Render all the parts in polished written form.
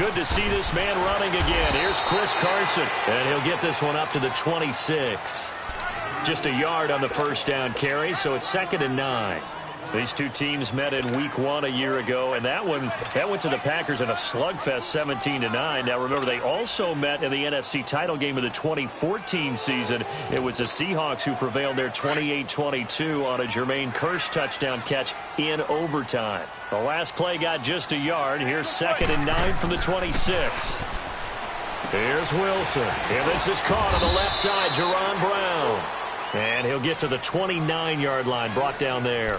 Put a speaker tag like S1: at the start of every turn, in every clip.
S1: Good to see this man running again. Here's Chris Carson, and he'll get this one up to the 26. Just a yard on the first down carry, so it's 2nd and 9. These two teams met in Week 1 a year ago, and that went to the Packers in a slugfest, 17-9. Now, remember, they also met in the NFC title game of the 2014 season. It was the Seahawks who prevailed there 28-22 on a Jermaine Kearse touchdown catch in overtime. The last play got just a yard. Here's 2nd and 9 from the 26. Here's Wilson. And this is caught on the left side, Jerron Brown. And he'll get to the 29-yard line, brought down there.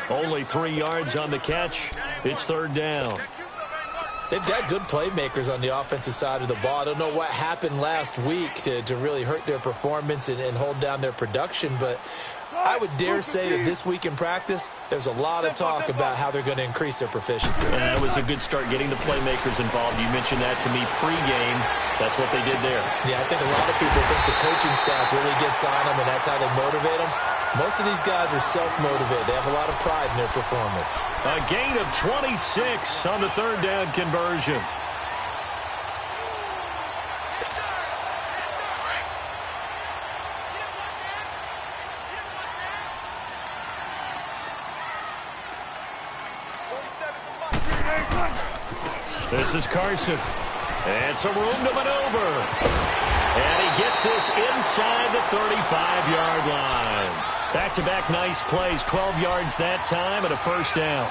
S1: Only 3 yards on the catch. It's 3rd down.
S2: They've got good playmakers on the offensive side of the ball. I don't know what happened last week to really hurt their performance and hold down their production, but I would dare say that this week in practice, there's a lot of talk about how they're going to increase their proficiency.
S1: Yeah, it was a good start getting the playmakers involved. You mentioned that to me pregame. That's what they did there.
S2: Yeah, I think a lot of people think the coaching staff really gets on them, and that's how they motivate them. Most of these guys are self-motivated. They have a lot of pride in their performance.
S1: A gain of 26 on the 3rd down conversion. This is Carson. And some room to maneuver. And he gets this inside the 35-yard line. Back-to-back nice plays, 12 yards that time and a 1st down.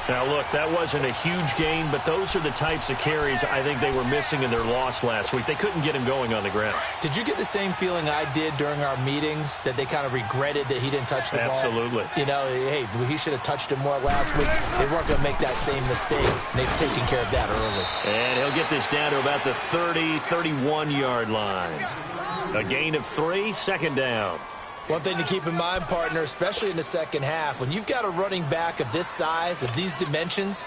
S1: Now, look, that wasn't a huge gain, but those are the types of carries I think they were missing in their loss last week. They couldn't get him going on the ground.
S2: Did you get the same feeling I did during our meetings, that they kind of regretted that he didn't touch the ball?
S1: Absolutely.
S2: You know, hey, he should have touched him more last week. They weren't going to make that same mistake. They've taken care of that early.
S1: And he'll get this down to about the 30, 31-yard line. A gain of 3, 2nd down.
S2: One thing to keep in mind, partner, especially in the second half, when you've got a running back of this size, of these dimensions,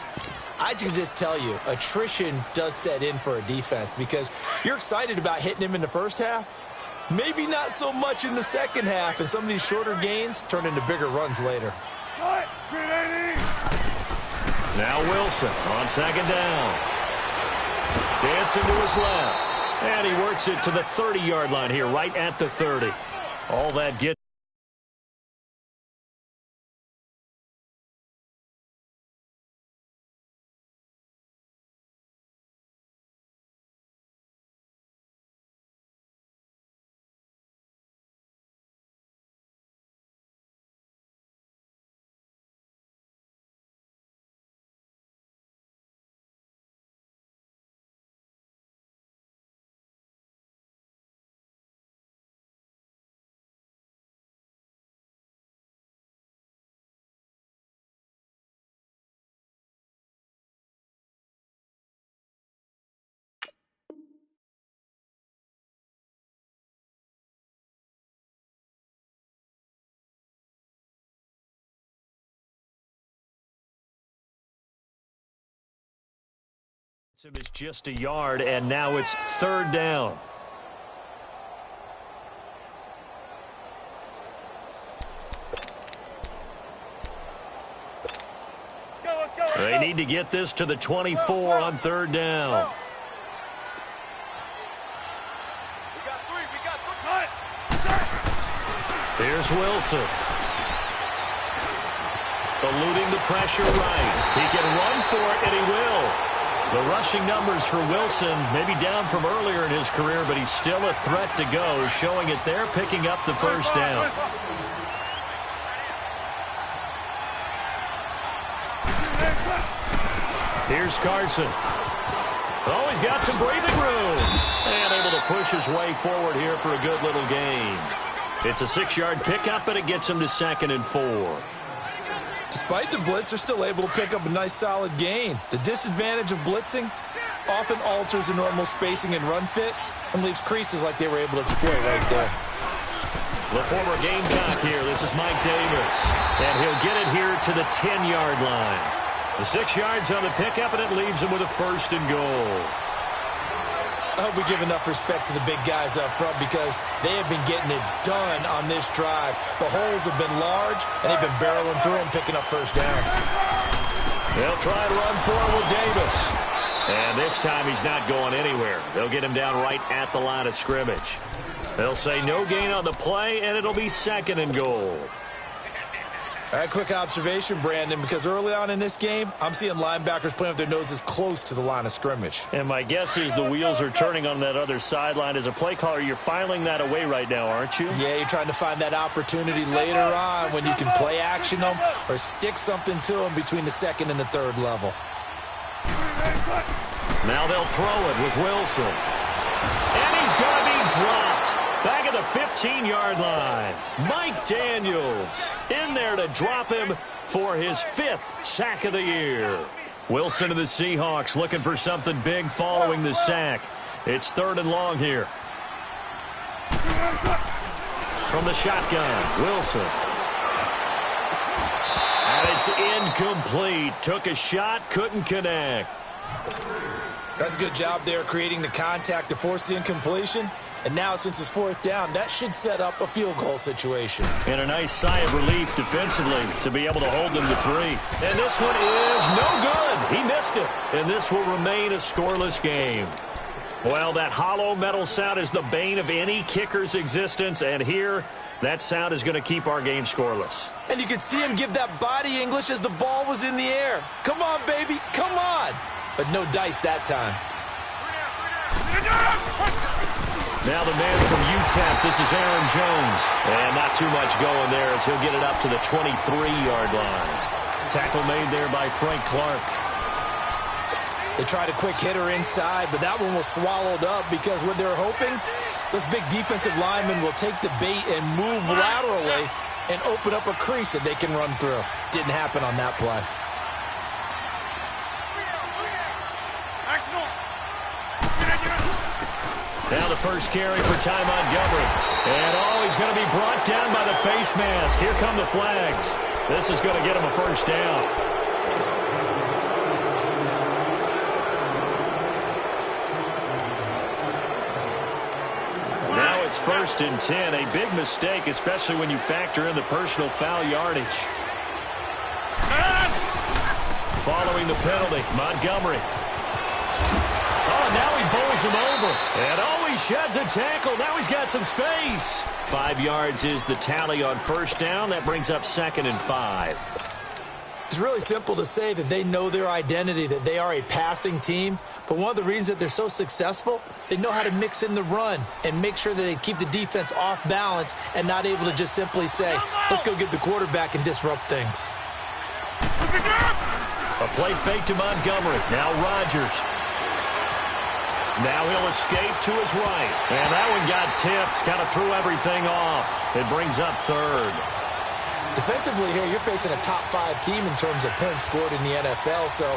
S2: I can just tell you, attrition does set in for a defense because you're excited about hitting him in the first half. Maybe not so much in the second half, and some of these shorter gains turn into bigger runs later.
S1: Now Wilson on 2nd down. Dancing to his left. And he works it to the 30-yard line here, right at the 30. All that gets. It's just a yard, and now it's 3rd down. They need to get this to the 24 on 3rd down. Here's Wilson. Eluding the pressure right. He can run for it, and he will. The rushing numbers for Wilson, maybe down from earlier in his career, but he's still a threat to go, showing it there, picking up the 1st down. Here's Carson. Oh, he's got some breathing room. And able to push his way forward here for a good little gain. It's a 6-yard pickup, and it gets him to 2nd and 4.
S2: Despite the blitz, they're still able to pick up a nice, solid gain. The disadvantage of blitzing often alters the normal spacing and run fits and leaves creases like they were able to exploit right there.
S1: The former Gamecock here. This is Mike Davis. And he'll get it here to the 10-yard line. The 6 yards on the pickup, and it leaves him with a 1st and goal.
S2: I hope we give enough respect to the big guys up front because they have been getting it done on this drive. The holes have been large, and they've been barreling through them, picking up 1st downs.
S1: They'll try to run forward with Davis. And this time he's not going anywhere. They'll get him down right at the line of scrimmage. They'll say no gain on the play, and it'll be 2nd and goal.
S2: All right, quick observation, Brandon, because early on in this game, I'm seeing linebackers playing with their noses close to the line of scrimmage.
S1: And my guess is the wheels are turning on that other sideline. As a play caller, you're filing that away right now, aren't you?
S2: Yeah, you're trying to find that opportunity later on when you can play action them or stick something to them between the 2nd and the 3rd level.
S1: Now they'll throw it with Wilson. And he's going to be dropped. Back at the 15-yard line. Mike Daniels in there to drop him for his 5th sack of the year. Wilson and the Seahawks looking for something big following the sack. It's 3rd and long here. From the shotgun, Wilson. And it's incomplete. Took a shot, couldn't connect.
S2: That's a good job there creating the contact to force the incompletion. And now, since it's 4th down, that should set up a field goal situation.
S1: And a nice sigh of relief defensively to be able to hold them to 3. And this one is no good. He missed it. And this will remain a scoreless game. Well, that hollow metal sound is the bane of any kicker's existence. And here, that sound is going to keep our game scoreless.
S2: And you can see him give that body English as the ball was in the air. Come on, baby. Come on. But no dice that time.
S1: Now the man from UTEP, this is Aaron Jones. And not too much going there as he'll get it up to the 23-yard line. Tackle made there by Frank Clark.
S2: They tried a quick hitter inside, but that one was swallowed up because what they're hoping, those big defensive linemen will take the bait and move laterally and open up a crease that they can run through. Didn't happen on that play.
S1: Now the first carry for Ty Montgomery. And he's going to be brought down by the face mask. Here come the flags. This is going to get him a 1st down. Now it's 1st and 10. A big mistake, especially when you factor in the personal foul yardage. Following the penalty, Montgomery. Oh, now he bowls him over. And he sheds a tackle. Now he's got some space. 5 yards is the tally on 1st down. That brings up 2nd and 5.
S2: It's really simple to say that they know their identity, that they are a passing team. But one of the reasons that they're so successful, they know how to mix in the run and make sure that they keep the defense off balance and not able to just simply say, let's go get the quarterback and disrupt things.
S1: A play fake to Montgomery. Now Rodgers. Now he'll escape to his right. And that one got tipped. Kind of threw everything off. It brings up 3rd.
S2: Defensively here, you're facing a top 5 team in terms of points scored in the NFL. So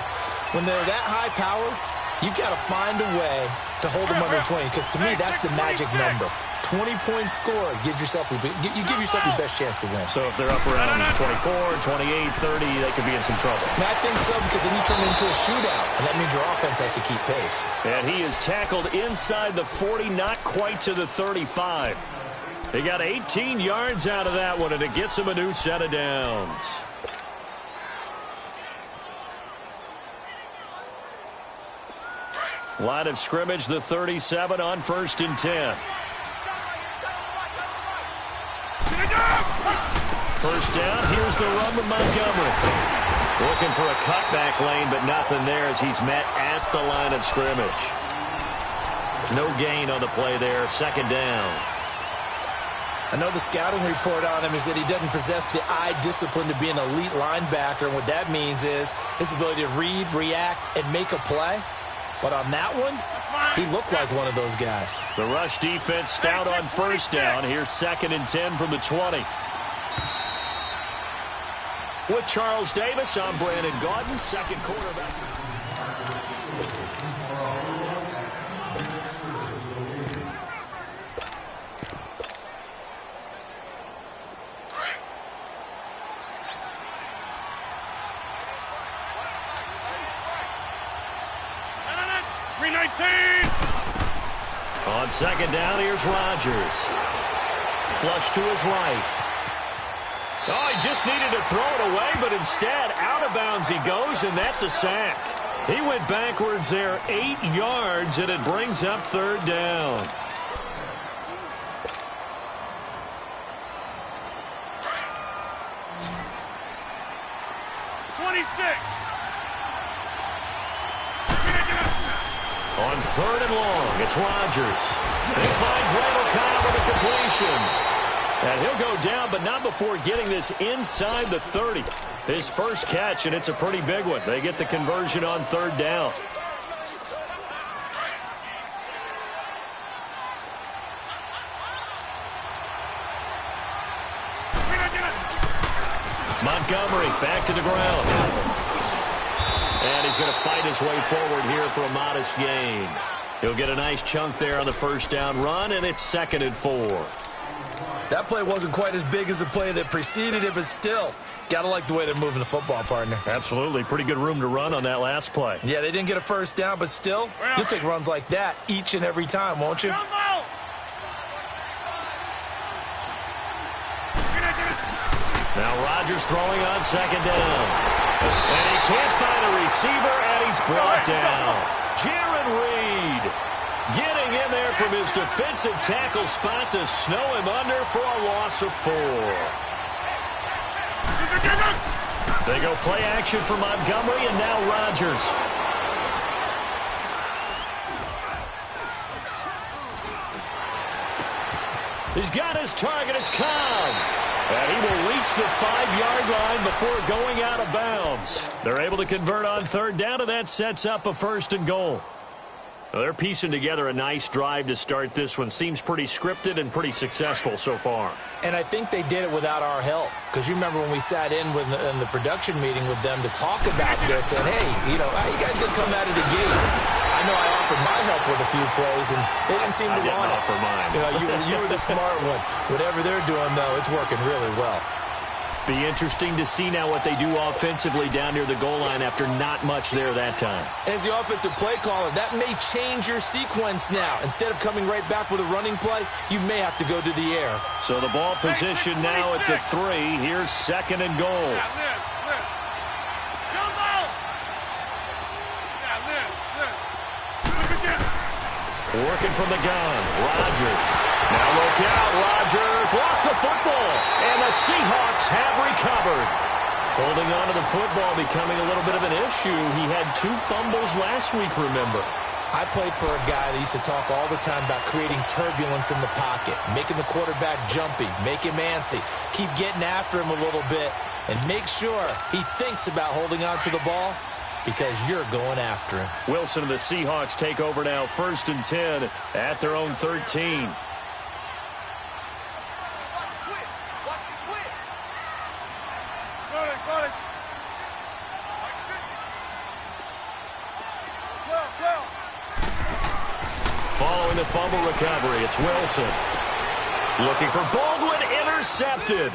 S2: when they're that high powered, you've got to find a way to hold them under 20. Because to me, that's the magic number. 20-point score gives yourself you give yourself your best chance to win.
S1: So if they're up around 24, 28, 30, they could be in some trouble.
S2: I think so, because then you turn it into a shootout, and that means your offense has to keep pace.
S1: And he is tackled inside the 40, not quite to the 35. They got 18 yards out of that one, and it gets him a new set of downs. Line of scrimmage, the 37 on 1st and 10. 1st down, here's the run with Montgomery. Looking for a cutback lane, but nothing there as he's met at the line of scrimmage. No gain on the play there, 2nd down.
S2: I know the scouting report on him is that he doesn't possess the eye discipline to be an elite linebacker, and what that means is his ability to read, react, and make a play. But on that one, he looked like one of those guys.
S1: The rush defense stout on 1st down. Here's 2nd and 10 from the 20. With Charles Davis, I'm Brandon Gaudin. 2nd quarter about to... On 2nd down, here's Rodgers. Flush to his right. Oh, he just needed to throw it away, but instead, out of bounds he goes, and that's a sack. He went backwards there 8 yards, and it brings up third down. On third and long, it's Rodgers. He finds Randall Cobb with a completion. And he'll go down, but not before getting this inside the 30. His first catch, and it's a pretty big one. They get the conversion on third down. Montgomery back to the ground. And he's going to fight his way forward here for a modest gain. He'll get a nice chunk there on the first down run, and it's 2nd and 4.
S2: That play wasn't quite as big as the play that preceded it, but still, got to like the way they're moving the football, partner.
S1: Absolutely. Pretty good room to run on that last play.
S2: Yeah, they didn't get a first down, but still, you'll take runs like that each and every time, won't you?
S1: Now Rodgers throwing on second down. And he can't find a receiver, and he's brought down. Jaron Reed getting in there from his defensive tackle spot to snow him under for a loss of 4. They go play action for Montgomery, and now Rodgers. He's got his target. It's Cobb. And he will reach the 5-yard line before going out of bounds. They're able to convert on third down, and that sets up a 1st and goal. Well, they're piecing together a nice drive to start this one. Seems pretty scripted and pretty successful so far.
S2: And I think they did it without our help. Because you remember when we sat in the production meeting with them to talk about this, and hey, you guys did come out of the gate. I know I offered my help with a few plays, and they didn't seem to want it.
S1: I didn't offer mine.
S2: You were the smart one. Whatever they're doing, though, it's working really well.
S1: Be interesting to see now what they do offensively down near the goal line after not much there that time.
S2: As the offensive play caller, that may change your sequence now. Instead of coming right back with a running play, you may have to go to the air.
S1: So the ball position now at the 3. Here's 2nd and goal. Working from the gun, Rodgers. Now look out, Rodgers lost the football, and the Seahawks have recovered. Holding on to the football becoming a little bit of an issue. He had 2 fumbles last week, remember.
S2: I played for a guy that used to talk all the time about creating turbulence in the pocket, making the quarterback jumpy, make him antsy, keep getting after him a little bit, and make sure he thinks about holding on to the ball because you're going after him.
S1: Wilson and the Seahawks take over now, 1st and 10 at their own 13. Following the fumble recovery, it's Wilson. Looking for Baldwin, intercepted.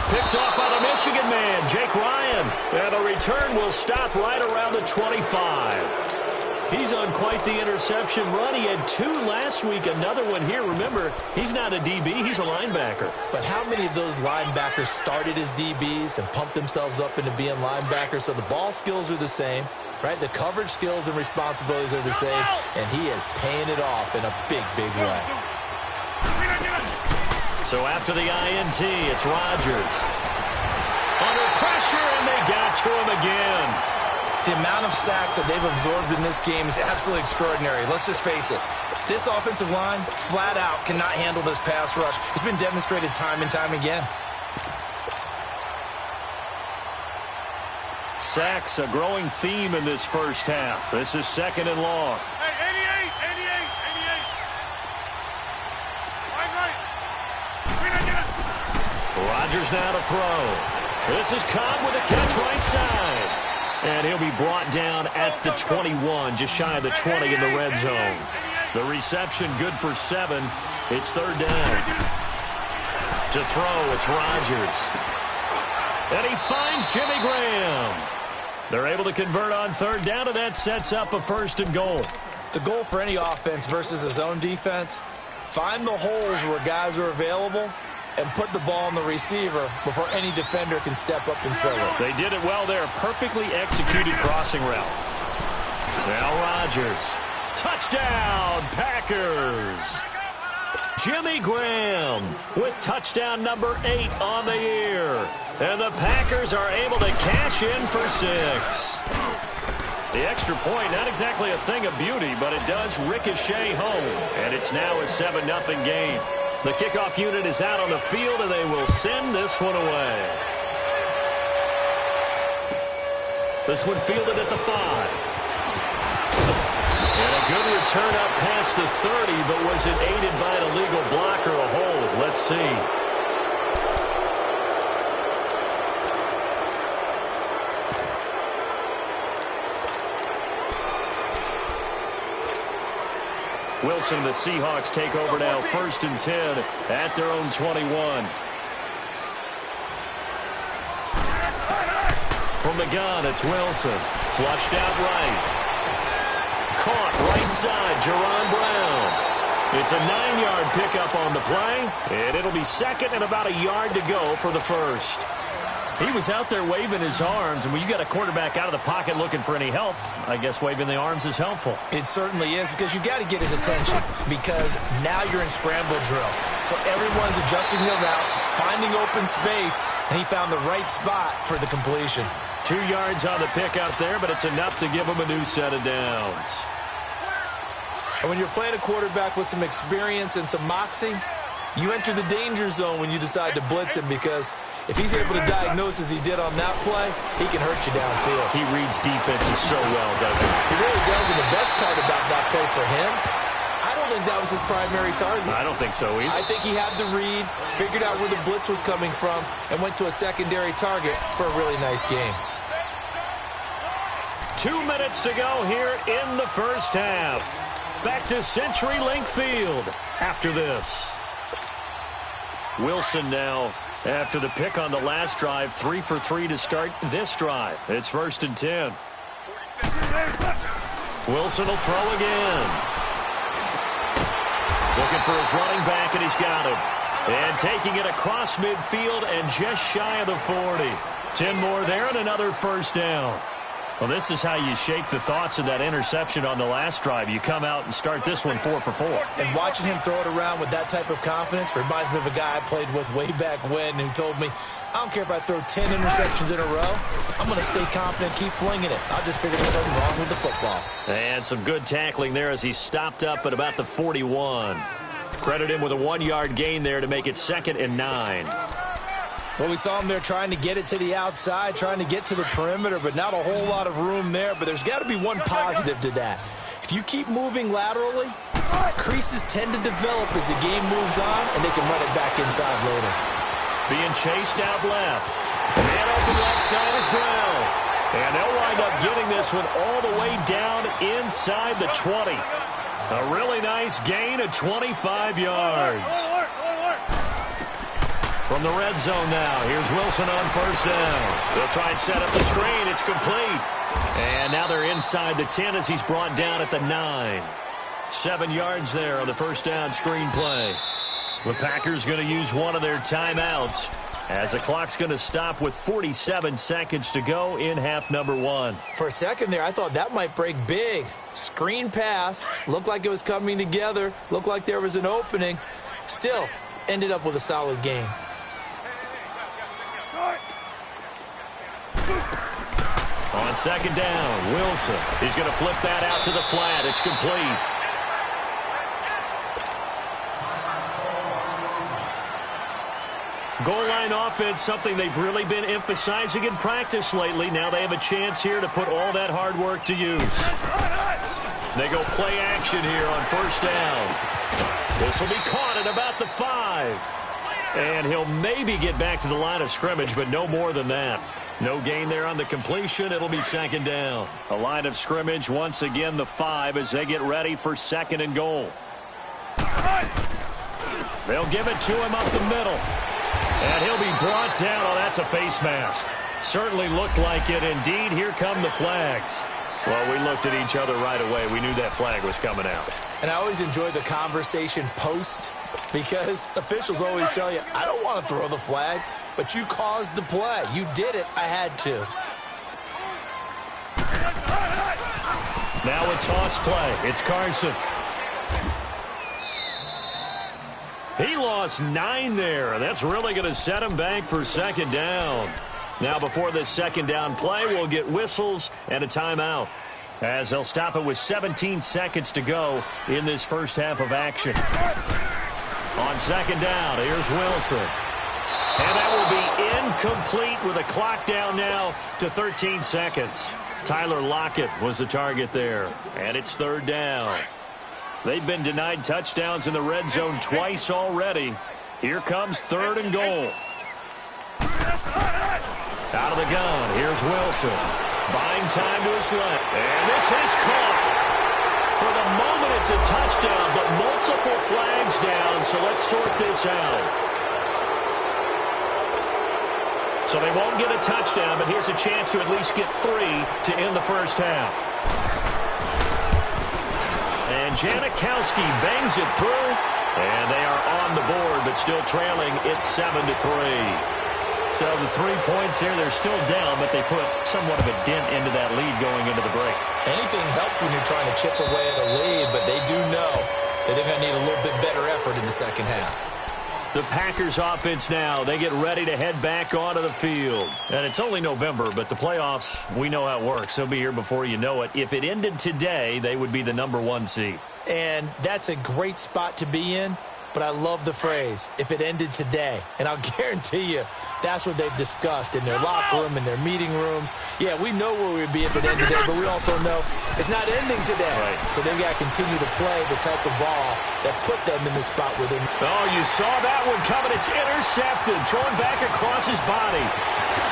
S1: Picked off by the Michigan man, Jake Ryan. And the return will stop right around the 25. He's on quite the interception run. He had 2 last week, another one here. Remember, he's not a DB, he's a linebacker.
S2: But how many of those linebackers started as DBs and pumped themselves up into being linebackers? So the ball skills are the same, right? The coverage skills and responsibilities are the same, and he is paying it off in a big, big way.
S1: So after the INT, it's Rodgers. Under pressure, and they got to him again.
S2: The amount of sacks that they've absorbed in this game is absolutely extraordinary. Let's just face it. This offensive line, flat out, cannot handle this pass rush. It's been demonstrated time and time again.
S1: Sacks, a growing theme in this first half. This is 2nd and long. Rodgers now to throw. This is Cobb with a catch right side. And he'll be brought down at the 21, just shy of the 20 in the red zone. The reception good for 7. It's 3rd down. To throw, it's Rodgers. And he finds Jimmy Graham. They're able to convert on 3rd down, and that sets up a 1st and goal.
S2: The goal for any offense versus his own defense, find the holes where guys are available and put the ball on the receiver before any defender can step up and fill it.
S1: They did it well there. Perfectly executed crossing route. Now Rodgers. Touchdown, Packers. Jimmy Graham with touchdown number 8 on the year. And the Packers are able to cash in for 6. The extra point, not exactly a thing of beauty, but it does ricochet home. And it's now a 7-0 game. The kickoff unit is out on the field, and they will send this one away. This one fielded at the 5. And a good return up past the 30, but was it aided by an illegal block or a hold? Let's see. Wilson and the Seahawks take over now, 1st and 10 at their own 21. From the gun, it's Wilson. Flushed out right. Caught right side, Jerron Brown. It's a 9-yard pickup on the play, and it'll be 2nd and about a yard to go for the 1st. He was out there waving his arms, and when you got a quarterback out of the pocket looking for any help, I guess waving the arms is helpful. It certainly is, because you got to get his attention, because now you're in scramble drill. So everyone's adjusting their routes, finding open space, and he found the right spot for the completion. 2 yards on the pickup there, but it's enough to give him a new set of downs. And when you're playing a quarterback with some experience and some moxie, you enter the danger zone when you decide to blitz him, because if he's able to diagnose as he did on that play, he can hurt you downfield. He reads defenses so well, doesn't he? He really does, and the best part about that play for him, I don't think that was his primary target. I don't think so either. I think he had the read, figured out where the blitz was coming from, and went to a secondary target for a really nice game. 2 minutes to go here in the first half. Back to CenturyLink Field after this. Wilson now, after the pick on the last drive, 3 for 3 to start this drive. It's 1st and 10. Wilson will throw again. Looking for his running back, and he's got him. And taking it across midfield and just shy of the 40. 10 more there and another 1st down. Well, this is how you shake the thoughts of that interception on the last drive. You come out and start this one 4 for 4. And watching him throw it around with that type of confidence reminds me of a guy I played with way back when who told me, I don't care if I throw 10 interceptions in a row. I'm going to stay confident, keep flinging it. I'll just figure there's something wrong with the football. And some good tackling there as he stopped up at about the 41. Credit him with a 1-yard gain there to make it 2nd and 9. Well, we saw him there trying to get it to the outside, trying to get to the perimeter, but not a whole lot of room there. But there's got to be one positive to that. If you keep moving laterally, creases tend to develop as the game moves on, and they can run it back inside later. Being chased out left. Man open left side is Brown. And they'll wind up getting this one all the way down inside the 20. A really nice gain of 25 yards. From the red zone now, here's Wilson on 1st down. They'll try and set up the screen. It's complete. And now they're inside the 10 as he's brought down at the 9. 7 yards there on the 1st down screen play. The Packers going to use one of their timeouts as the clock's going to stop with 47 seconds to go in half number 1. For a second there, I thought that might break big. Screen pass. Looked like it was coming together. Looked like there was an opening. Still, ended up with a solid game. On 2nd down, Wilson. He's going to flip that out to the flat. It's complete. Goal line offense, something they've really been emphasizing in practice lately. Now they have a chance here to put all that hard work to use. They go play action here on 1st down. This will be caught at about the 5. And he'll maybe get back to the line of scrimmage, but no more than that. No gain there on the completion. It'll be 2nd down. A line of scrimmage, once again, the 5 as they get ready for 2nd and goal. They'll give it to him up the middle. And he'll be brought down. Oh, that's a face mask. Certainly looked like it. Indeed, here come the flags. Well, we looked at each other right away. We knew that flag was coming out. And I always enjoy the conversation post because officials always tell you, I don't want to throw the flag, but you caused the play. You did it. I had to. Now a toss play. It's Carson. He lost 9 there. That's really going to set him back for second down. Now before this second down play, we'll get whistles and a timeout, as they'll stop it with 17 seconds to go in this first half of action. On second down, here's Wilson. And that will be incomplete with a clock down now to 13 seconds. Tyler Lockett was the target there, and it's third down. They've been denied touchdowns in the red zone twice already. Here comes third and goal. Out of the gun, here's Wilson. Buying time to his left. And this is caught. For the moment, it's a touchdown, but multiple flags down, so let's sort this out. So they won't get a touchdown, but here's a chance to at least get 3 to end the first half. And Janikowski bangs it through, and they are on the board, but still trailing. It's 7-3. So the 3 points here, they're still down, but they put somewhat of a dent into that lead going into the break.
S2: Anything helps when you're trying to chip away at a lead, but they do know that they're going to need a little bit better effort in the second half.
S1: The Packers offense now, they get ready to head back onto the field. And it's only November, but the playoffs, we know how it works. They'll be here before you know it. If it ended today, they would be the #1 seed.
S2: And that's a great spot to be in, but I love the phrase, if it ended today. And I'll guarantee you, that's what they've discussed in their locker room, in their meeting rooms. Yeah, we know where we'd be if it ended today, but we also know it's not ending today.
S1: Right.
S2: So they've got to continue to play the type of ball that put them in the spot where they're...
S1: Oh, you saw that one coming. It's intercepted, thrown back across his body.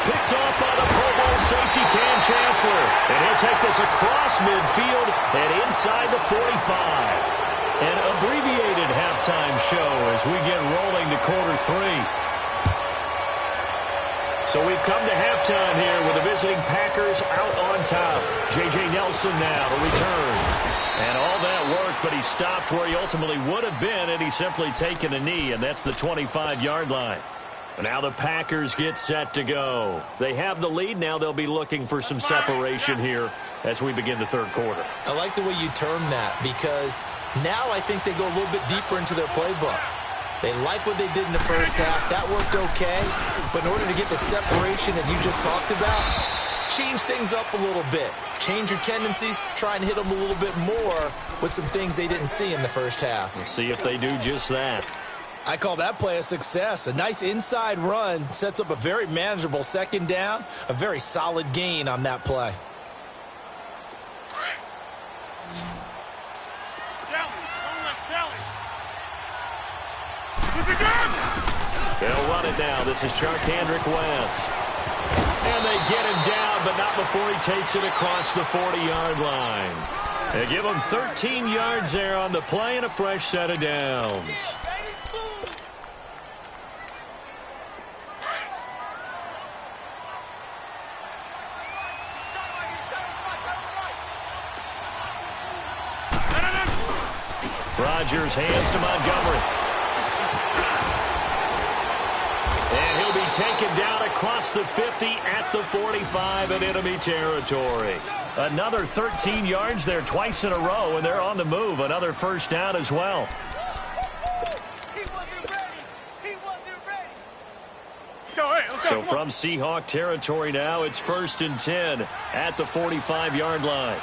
S1: Picked off by the Pro Bowl safety Cam Chancellor. And he'll take this across midfield and inside the 45. An abbreviated halftime show as we get rolling to quarter 3. So we've come to halftime here with the visiting Packers out on top. J.J. Nelson now to return. And all that work, but he stopped where he ultimately would have been had he simply taken a knee, and that's the 25-yard line. Now the Packers get set to go. They have the lead. Now they'll be looking for some separation here as we begin the third quarter.
S2: I like the way you term that, because now I think they go a little bit deeper into their playbook. They like what they did in the first half. That worked okay. But in order to get the separation that you just talked about, change things up a little bit. Change your tendencies. Try and hit them a little bit more with some things they didn't see in the first half.
S1: We'll see if they do just that.
S2: I call that play a success. A nice inside run sets up a very manageable second down. A very solid gain on that play.
S1: They'll run it now. This is Charkandrick West. And they get him down, but not before he takes it across the 40-yard line. They give him 13 yards there on the play and a fresh set of downs. Rodgers hands to Montgomery. And he'll be taken down across the 50 at the 45 in enemy territory. Another 13 yards there twice in a row, and they're on the move. Another first down as well.
S3: He wasn't ready. He wasn't ready.
S1: So from Seahawk territory now, it's 1st and 10 at the 45-yard line.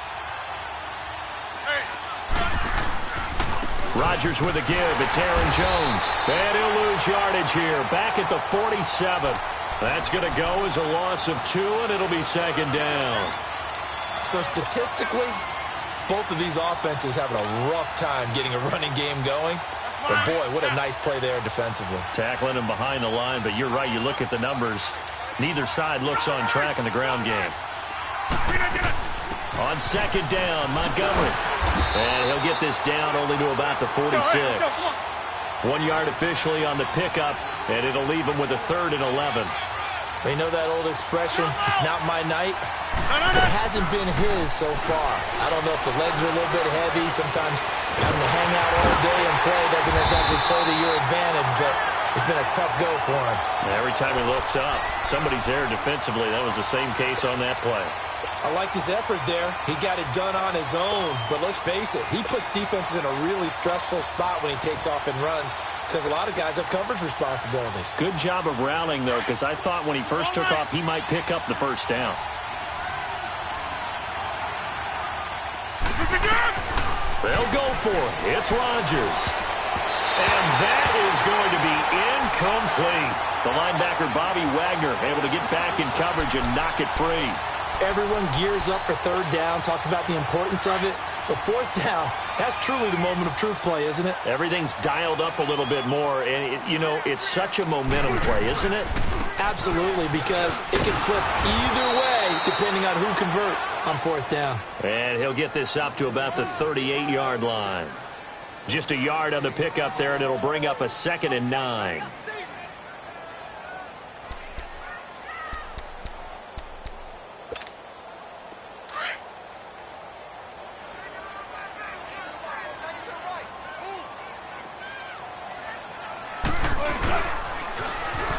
S1: Rodgers with a give. It's Aaron Jones. And he'll lose yardage here. Back at the 47. That's going to go as a loss of 2, and it'll be second down.
S2: So statistically, both of these offenses having a rough time getting a running game going. But boy, what a nice play there defensively.
S1: Tackling him behind the line, but you're right. You look at the numbers. Neither side looks on track in the ground game. On second down, Montgomery. And he'll get this down only to about the 46. 1 yard officially on the pickup, and it'll leave him with a 3rd and 11.
S2: You know that old expression, it's not my night? It hasn't been his so far. I don't know if the legs are a little bit heavy. Sometimes having to hang out all day and play doesn't exactly play to your advantage, but It's been a tough go for him.
S1: Every time he looks up, somebody's there defensively. That was the same case on that play.
S2: I liked his effort there. He got it done on his own. But let's face it, he puts defenses in a really stressful spot when he takes off and runs because a lot of guys have coverage responsibilities.
S1: Good job of rallying, though, because I thought when he first took off, he might pick up the first down. They'll go for it. It's Rodgers. And that is going to be incomplete. The linebacker, Bobby Wagner, able to get back in coverage and knock it free.
S2: Everyone gears up for third down, talks about the importance of it. But fourth down, that's truly the moment of truth play, isn't it?
S1: Everything's dialed up a little bit more. And, it's such a momentum play, isn't it?
S2: Absolutely, because it can flip either way depending on who converts on fourth down.
S1: And he'll get this up to about the 38-yard line. Just a yard on the pickup there, and it'll bring up a 2nd and 9.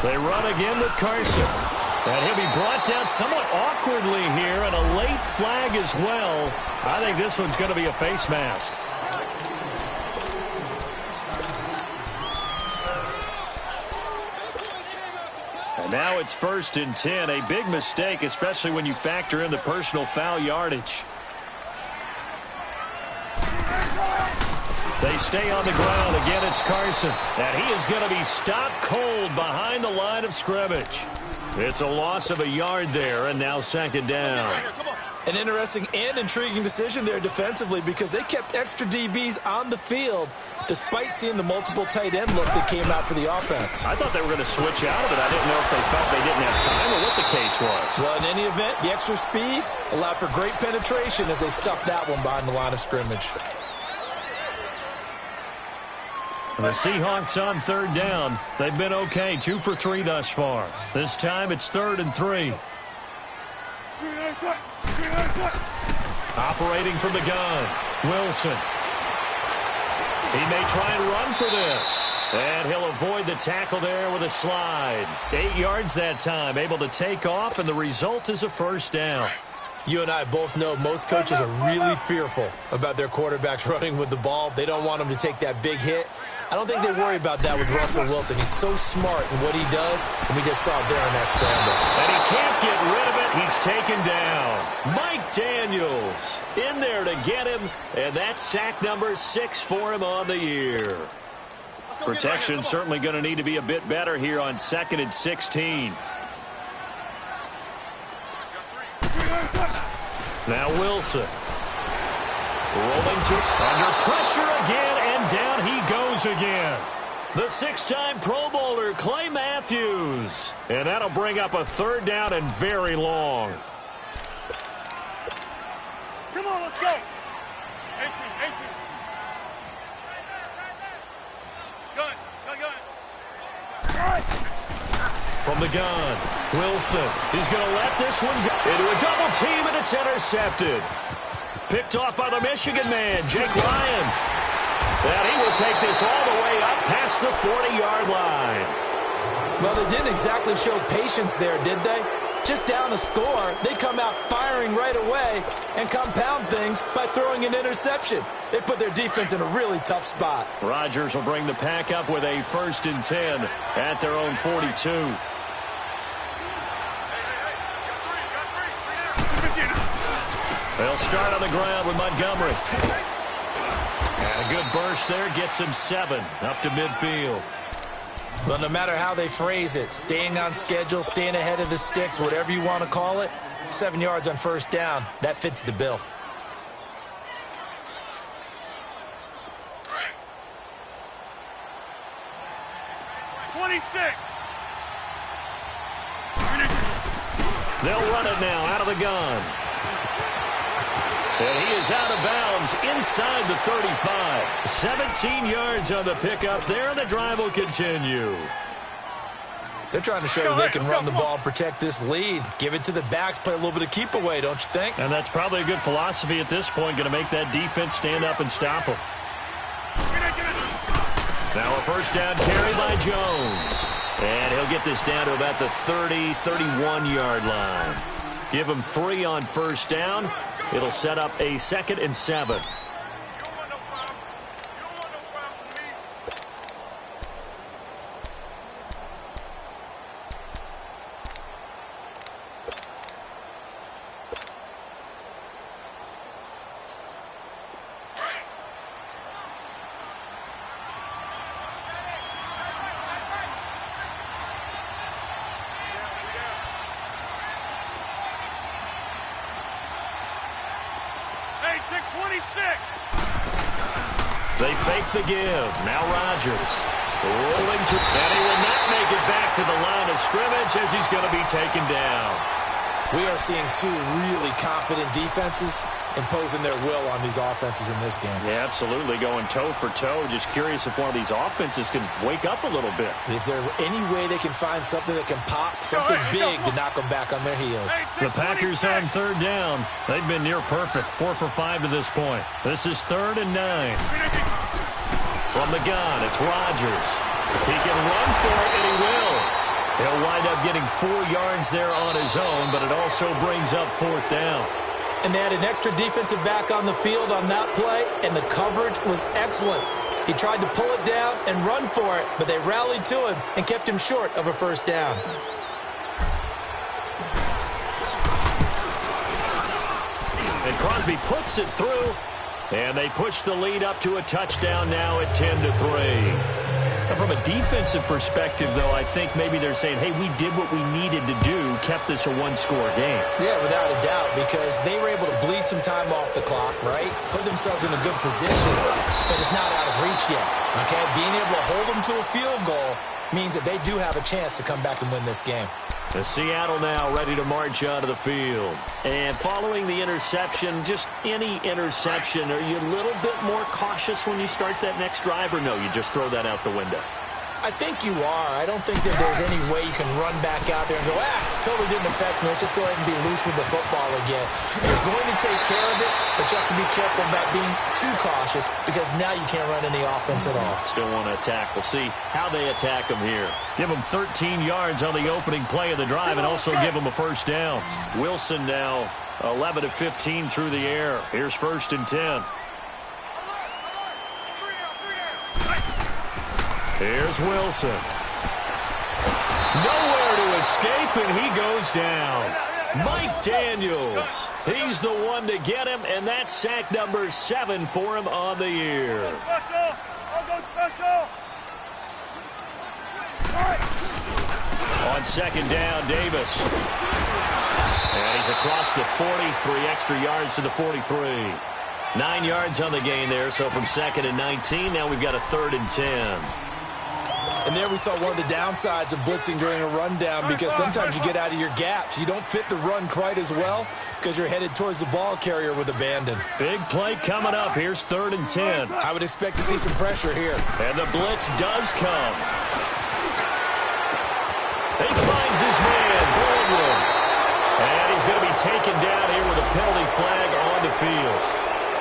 S1: They run again with Carson. And he'll be brought down somewhat awkwardly here, and a late flag as well. I think this one's going to be a face mask. And now it's 1st and 10. A big mistake, especially when you factor in the personal foul yardage. They stay on the ground. Again, it's Carson. And he is going to be stopped cold behind the line of scrimmage. It's a loss of a yard there, and now 2nd down.
S2: An interesting and intriguing decision there defensively because they kept extra DBs on the field despite seeing the multiple tight end look that came out for the offense.
S1: I thought they were going to switch out of it. I didn't know if they felt they didn't have time or what the case was.
S2: Well, in any event, the extra speed allowed for great penetration as they stuffed that one behind the line of scrimmage.
S1: The Seahawks on 3rd down. They've been okay, 2 for 3 thus far. This time it's 3rd and 3. Operating from the gun, Wilson. He may try and run for this. And he'll avoid the tackle there with a slide. 8 yards that time, able to take off, and the result is a 1st down.
S2: You and I both know most coaches are really fearful about their quarterbacks running with the ball. They don't want them to take that big hit. I don't think they worry about that with Russell Wilson. He's so smart in what he does, and we just saw it there in that scramble.
S1: And he can't get rid of it. He's taken down. Mike Daniels in there to get him, and that's sack number 6 for him on the year. Protection certainly going to need to be a bit better here on 2nd and 16. Now Wilson. Rolling to under pressure again, and down he goes again. The 6-time Pro Bowler, Clay Matthews. And that'll bring up a 3rd down and very long.
S3: Come on, let's go. 18. Gun.
S1: From the gun, Wilson. He's going to let this one go into a double team, and it's intercepted. Picked off by the Michigan man, Jake Ryan. And he will take this all the way up past the 40-yard line.
S2: Well, they didn't exactly show patience there, did they? Just down a score, they come out firing right away and compound things by throwing an interception. They put their defense in a really tough spot.
S1: Rodgers will bring the pack up with a 1st and 10 at their own 42. They'll start on the ground with Montgomery. And a good burst there gets him 7 up to midfield.
S2: Well, no matter how they phrase it, staying on schedule, staying ahead of the sticks, whatever you want to call it, 7 yards on 1st down, that fits the bill.
S1: They'll run it now out of the gun. And he is out of bounds inside the 35. 17 yards on the pickup there, and the drive will continue.
S2: They're trying to show they can run the ball and protect this lead. Give it to the backs, play a little bit of keep away, don't you think?
S1: And that's probably a good philosophy at this point, going to make that defense stand up and stop them. Now a first down carry by Jones. And he'll get this down to about the 30, 31-yard line. Give him 3 on first down. It'll set up a 2nd and 7. They fake the give. Now Rodgers. Rolling to... And he will not make it back to the line of scrimmage as he's going to be taken down.
S2: We are seeing 2 really confident defenses imposing their will on these offenses in this game.
S1: Yeah, absolutely. Going toe for toe. Just curious if one of these offenses can wake up a little bit.
S2: Is there any way they can find something that can pop, something big to knock them back on their heels?
S1: The Packers on 3rd down. They've been near perfect. 4 for 5 to this point. This is 3rd and 9. From the gun, it's Rodgers. He can run for it, and he will. He'll wind up getting 4 yards there on his own, but it also brings up 4th down.
S2: And they had an extra defensive back on the field on that play, and the coverage was excellent. He tried to pull it down and run for it, but they rallied to him and kept him short of a first down.
S1: And Crosby puts it through, and they push the lead up to a touchdown now at 10-3. From a defensive perspective, though, I think maybe they're saying, hey, we did what we needed to do, kept this a 1-score game.
S2: Yeah, without a doubt, because they were able to bleed some time off the clock, right? Put themselves in a good position, but it's not out of reach yet, okay? Being able to hold them to a field goal means that they do have a chance to come back and win this game.
S1: The Seattle now ready to march onto the field. And following the interception, just any interception, are you a little bit more cautious when you start that next drive, or no, you just throw that out the window?
S2: I think you are. I don't think that there's any way you can run back out there and go, totally didn't affect me. Let's just go ahead and be loose with the football again. You're going to take care of it, but you have to be careful about being too cautious because now you can't run any offense at all.
S1: Still want to attack. We'll see how they attack them here. Give them 13 yards on the opening play of the drive and also give them a first down. Wilson now 11 of 15 through the air. Here's 1st and 10. Here's Wilson. Nowhere to escape, and he goes down. Mike Daniels. He's the one to get him, and that's sack number 7 for him on the year. On 2nd down, Davis. And he's across the 43 extra yards to the 43. 9 yards on the gain there, so from 2nd and 19, now we've got a 3rd and 10.
S2: And there we saw one of the downsides of blitzing during a rundown because sometimes you get out of your gaps. You don't fit the run quite as well because you're headed towards the ball carrier with abandon.
S1: Big play coming up. Here's 3rd and 10.
S2: I would expect to see some pressure here.
S1: And the blitz does come. He finds his man, Baldwin. And he's going to be taken down here with a penalty flag on the field.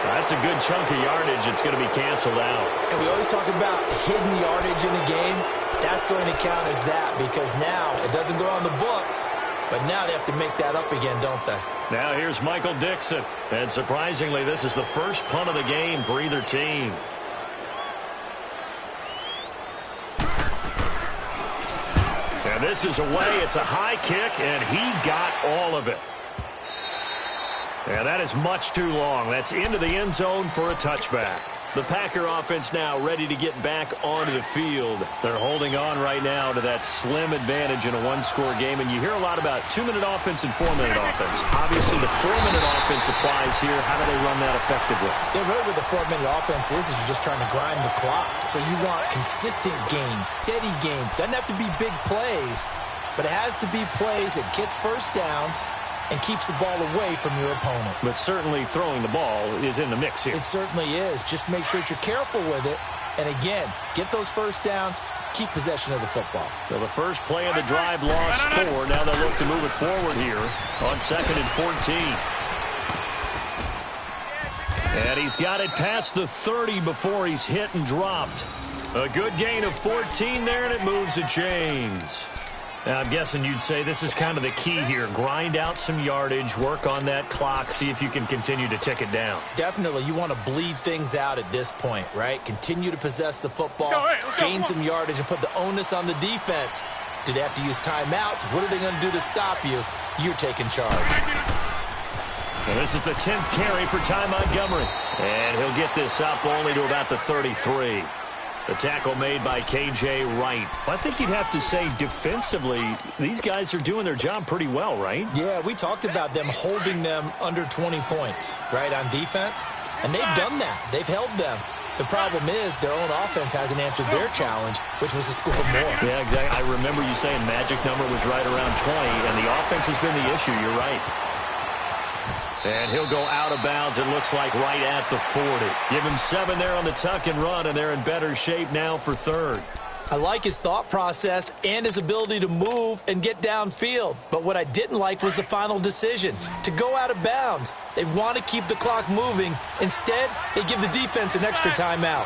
S1: That's a good chunk of yardage. It's going to be canceled out.
S2: And we always talk about hidden yardage in a game. That's going to count as that because now it doesn't go on the books, but now they have to make that up again, don't they?
S1: Now here's Michael Dixon. And surprisingly, this is the first punt of the game for either team. And this is away. It's a high kick, and he got all of it. And that is much too long. That's into the end zone for a touchback. The Packer offense now ready to get back onto the field. They're holding on right now to that slim advantage in a 1-score game. And you hear a lot about 2-minute offense and 4-minute offense. Obviously, the 4-minute offense applies here. How do they run that effectively?
S2: Yeah, really what the 4-minute offense is you're just trying to grind the clock. So you want consistent gains, steady gains. Doesn't have to be big plays, but it has to be plays that gets first downs and keeps the ball away from your opponent.
S1: But certainly throwing the ball is in the mix here.
S2: It certainly is. Just make sure that you're careful with it. And again, get those first downs, keep possession of the football.
S1: Well, the first play of the drive lost 4. Now they'll look to move it forward here on 2nd and 14. And he's got it past the 30 before he's hit and dropped. A good gain of 14 there, and it moves the chains. Now, I'm guessing you'd say this is kind of the key here. Grind out some yardage, work on that clock, see if you can continue to tick it down.
S2: Definitely. You want to bleed things out at this point, right? Continue to possess the football, gain some yardage, and put the onus on the defense. Do they have to use timeouts? What are they going to do to stop you? You're taking charge.
S1: And this is the 10th carry for Ty Montgomery. And he'll get this up only to about the 33. The tackle made by K.J. Wright. I think you'd have to say defensively, these guys are doing their job pretty well, right?
S2: Yeah, we talked about them holding them under 20 points, right, on defense. And they've done that. They've held them. The problem is their own offense hasn't answered their challenge, which was to score more.
S1: Yeah, exactly. I remember you saying magic number was right around 20, and the offense has been the issue. You're right. And he'll go out of bounds, it looks like, right at the 40. Give him 7 there on the tuck and run, and they're in better shape now for third.
S2: I like his thought process and his ability to move and get downfield. But what I didn't like was the final decision, to go out of bounds. They want to keep the clock moving. Instead, they give the defense an extra timeout.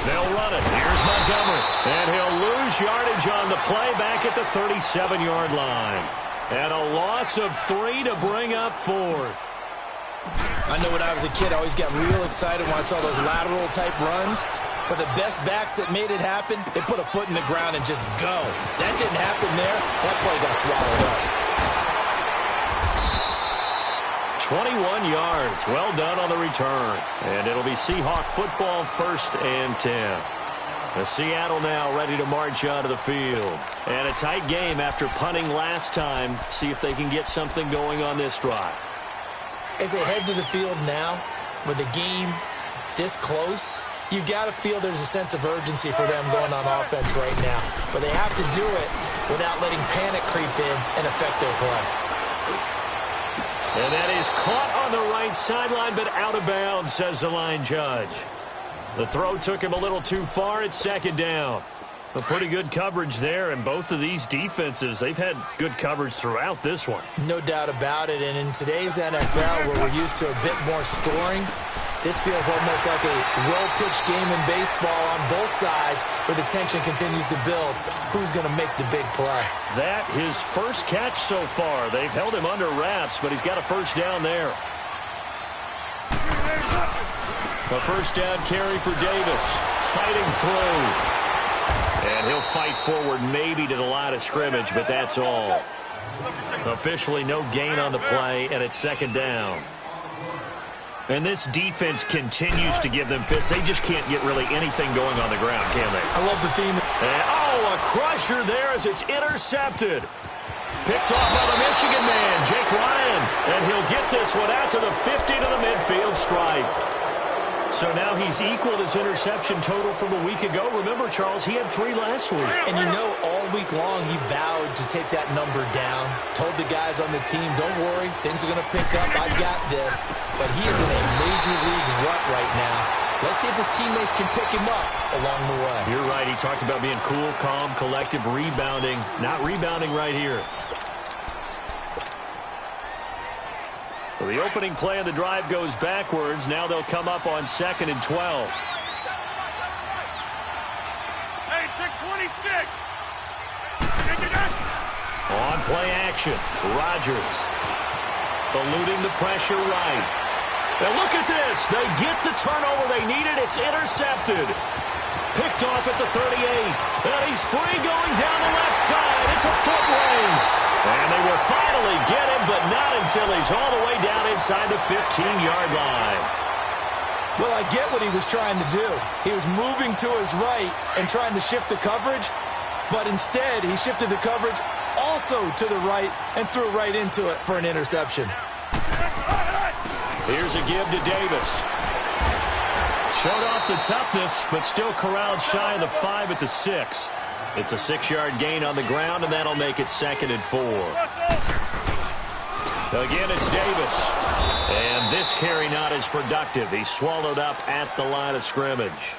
S1: They'll run it. Here's Montgomery. And he'll lose yardage on the play back at the 37-yard line. And a loss of 3 to bring up fourth.
S2: I know when I was a kid, I always got real excited when I saw those lateral-type runs. But the best backs that made it happen, they put a foot in the ground and just go. That didn't happen there. That play got swallowed up.
S1: 21 yards. Well done on the return. And it'll be Seahawk football, 1st and 10. The Seattle now ready to march out of the field. And a tight game after punting last time. See if they can get something going on this drive.
S2: As they head to the field now, with the game this close, you've got to feel there's a sense of urgency for them going on offense right now. But they have to do it without letting panic creep in and affect their play.
S1: And that is caught on the right sideline, but out of bounds, says the line judge. The throw took him a little too far. It's 2nd down. A pretty good coverage there, and both of these defenses, they've had good coverage throughout this one.
S2: No doubt about it, and in today's NFL, where we're used to a bit more scoring, this feels almost like a well-pitched game in baseball on both sides, where the tension continues to build. Who's going to make the big play?
S1: That his first catch so far. They've held him under wraps, but he's got a 1st down there. A 1st down carry for Davis. Fighting through. And he'll fight forward maybe to the line of scrimmage, but that's all. Officially no gain on the play, and it's 2nd down. And this defense continues to give them fits. They just can't get really anything going on the ground, can they?
S2: I love the theme.
S1: And, a crusher there as it's intercepted. Picked off by the Michigan man, Jake Ryan. And he'll get this one out to the 50 to the midfield stripe. So now he's equaled his interception total from a week ago. Remember, Charles, he had 3 last week.
S2: And you know, all week long he vowed to take that number down. Told the guys on the team, don't worry, things are going to pick up. I got this. But he is in a major league rut right now. Let's see if his teammates can pick him up along the way.
S1: You're right. He talked about being cool, calm, collective, rebounding. Not rebounding right here. So the opening play of the drive goes backwards. Now they'll come up on 2nd and 12.
S3: Hey, check 26.
S1: On play action, Rodgers eluding the pressure right. Now look at this. They get the turnover they needed. It's intercepted. Picked off at the 38. And he's free going down the left side. It's a foot race. And they will finally get him, but not until he's all the way down inside the 15-yard line.
S2: Well, I get what he was trying to do. He was moving to his right and trying to shift the coverage, but instead he shifted the coverage also to the right and threw right into it for an interception.
S1: Here's a give to Davis. Showed off the toughness, but still corralled shy of the 5 at the 6. It's a 6-yard gain on the ground, and that'll make it 2nd and 4. Again, it's Davis. And this carry not as productive. He's swallowed up at the line of scrimmage.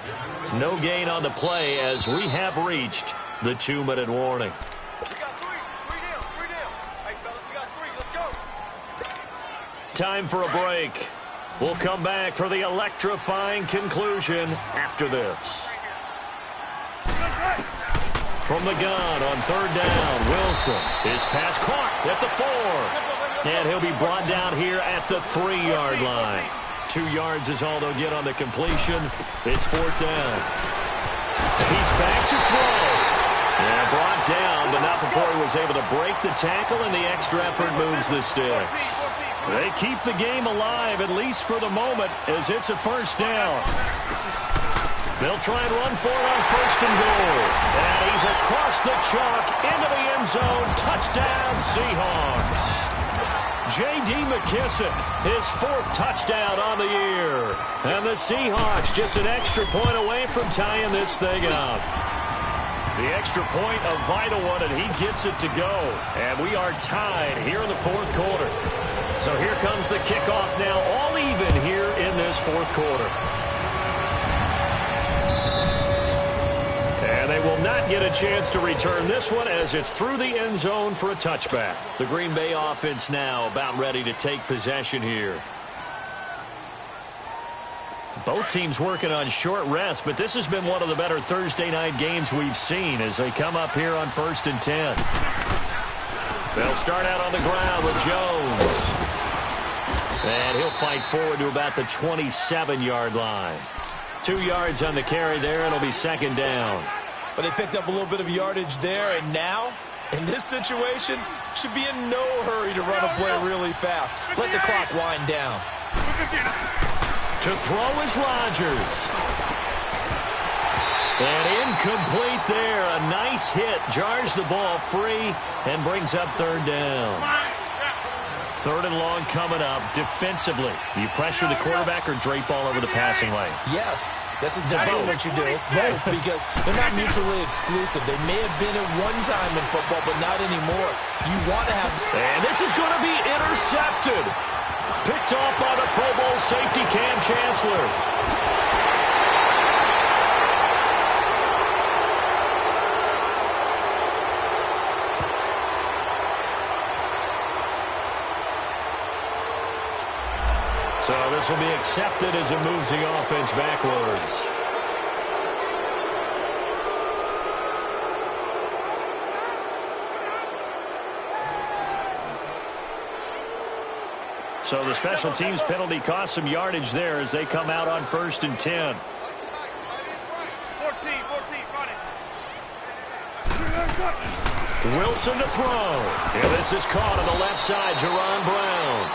S1: No gain on the play as we have reached the 2-minute warning. Time for a break. We'll come back for the electrifying conclusion after this. From the gun on third down, Wilson. His pass caught at the 4. And he'll be brought down here at the 3-yard line. 2 yards is all they'll get on the completion. It's 4th down. He's back to throw. And brought down, but not before he was able to break the tackle, and the extra effort moves the sticks. They keep the game alive, at least for the moment, as it's a 1st down. They'll try and run for it on 1st and goal. And he's across the chalk into the end zone. Touchdown, Seahawks. J.D. McKissick, his 4th touchdown on the year. And the Seahawks just an extra point away from tying this thing up. The extra point, a vital one, and he gets it to go. And we are tied here in the 4th quarter. So here comes the kickoff now, all even here in this 4th quarter. And they will not get a chance to return this one as it's through the end zone for a touchback. The Green Bay offense now about ready to take possession here. Both teams working on short rest, but this has been one of the better Thursday night games we've seen as they come up here on 1st and 10. They'll start out on the ground with Jones. And he'll fight forward to about the 27-yard line. 2 yards on the carry there, and it'll be 2nd down.
S2: But they picked up a little bit of yardage there, and now, in this situation, should be in no hurry to run a play really fast. Let the clock wind down.
S1: To throw is Rodgers. And incomplete there. A nice hit. Jars the ball free and brings up 3rd down. 3rd and long coming up defensively. You pressure the quarterback or drape all over the passing lane?
S2: Yes, that's exactly what you do. It's both because they're not mutually exclusive. They may have been at one time in football, but not anymore. You want to have...
S1: And this is going to be intercepted. Picked off by the Pro Bowl safety Cam Chancellor. So this will be accepted as it moves the offense backwards. So the special teams penalty cost some yardage there as they come out on 1st and 10.
S3: 14, run it.
S1: Wilson to throw. And this is caught on the left side, Jerron Brown.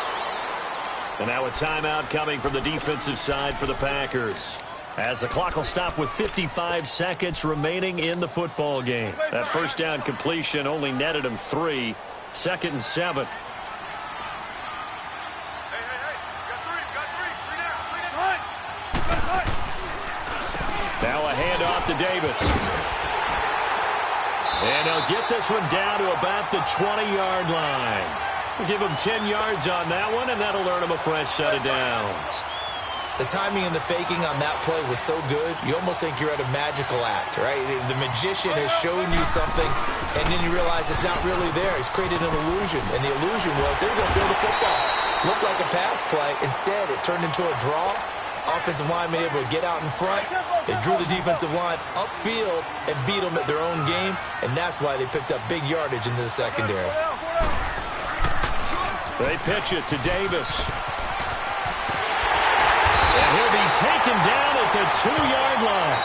S1: And now a timeout coming from the defensive side for the Packers. As the clock will stop with 55 seconds remaining in the football game. That 1st down completion only netted him 3. 2nd and 7. Now a handoff to Davis. And they'll get this one down to about the 20-yard line. We'll give him 10 yards on that one, and that'll earn him a fresh set of downs.
S2: The timing and the faking on that play was so good, you almost think you're at a magical act, right? The magician has shown you something, and then you realize it's not really there. He's created an illusion, and the illusion was they were going to throw the football. Looked like a pass play. Instead, it turned into a draw. Offensive lineman able to get out in front. They drew the defensive line upfield and beat them at their own game, and that's why they picked up big yardage into the secondary.
S1: They pitch it to Davis. And he'll be taken down at the 2-yard line.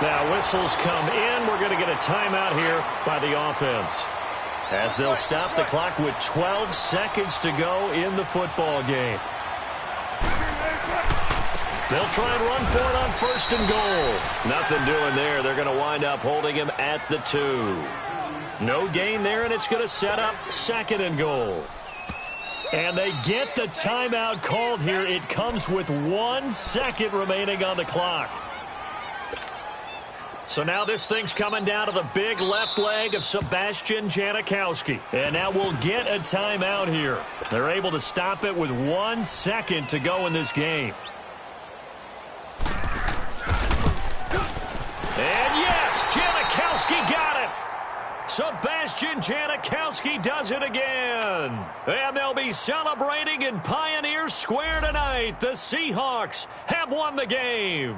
S1: Now whistles come in. We're going to get a timeout here by the offense, as they'll stop the clock with 12 seconds to go in the football game. They'll try and run for it on 1st and goal. Nothing doing there. They're going to wind up holding him at the 2. No gain there, and it's going to set up 2nd and goal. And they get the timeout called here. It comes with 1 second remaining on the clock. So now this thing's coming down to the big left leg of Sebastian Janikowski. And now we'll get a timeout here. They're able to stop it with 1 second to go in this game. And yes, Janikowski got it. Sebastian Janikowski does it again. And they'll be celebrating in Pioneer Square tonight. The Seahawks have won the game.